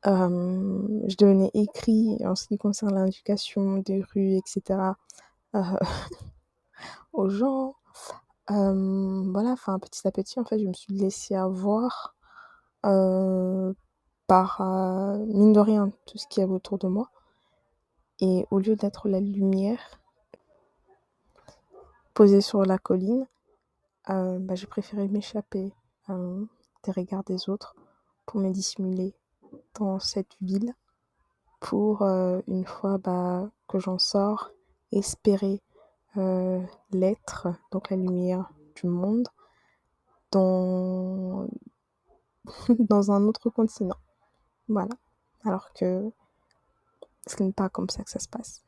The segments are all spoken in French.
Je devenais écrit en ce qui concerne l'indication des rues, etc. euh, aux gens. Voilà, enfin, petit à petit, en fait, je me suis laissée avoir euh, par, mine de rien, tout ce qu'il y avait autour de moi. Et au lieu d'être la lumière posée sur la colline, j'ai préféré m'échapper euh, des regards des autres pour me dissimuler dans cette ville pour, une fois que j'en sors, espérer l'être, donc la lumière du monde, dans, dans un autre continent. Voilà. Alors que ce n'est pas comme ça que ça se passe.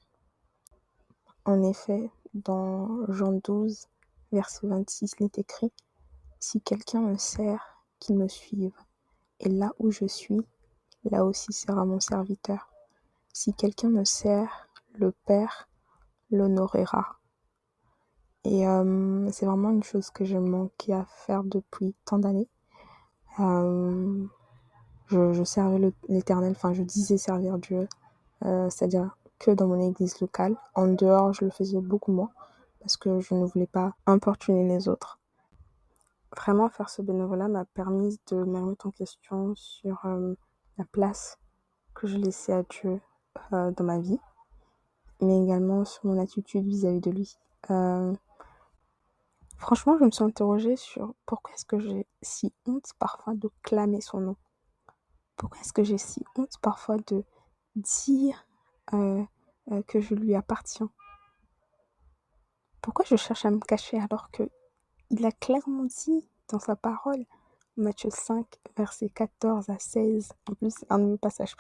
En effet, dans Jean 12, verset 26, il est écrit: Si quelqu'un me sert, qu'il me suive. Et là où je suis, là aussi sera mon serviteur. Si quelqu'un me sert, le Père l'honorera. Et c'est vraiment une chose que j'ai manqué à faire depuis tant d'années. Euh, je servais l'Éternel, enfin je disais servir Dieu, c'est-à-dire que dans mon église locale. En dehors, je le faisais beaucoup moins parce que je ne voulais pas importuner les autres. Vraiment, faire ce bénévolat m'a permis de me remettre en question sur la place que je laissais à Dieu dans ma vie, mais également sur mon attitude vis-à-vis de lui. Euh, Franchement, je me suis interrogée sur pourquoi est-ce que j'ai si honte parfois de clamer son nom. Pourquoi est-ce que j'ai si honte parfois de dire euh, que je lui appartiens. Pourquoi je cherche à me cacher alors que il a clairement dit dans sa parole, Matthieu 5, versets 14 à 16. En plus, c'est un de mes passages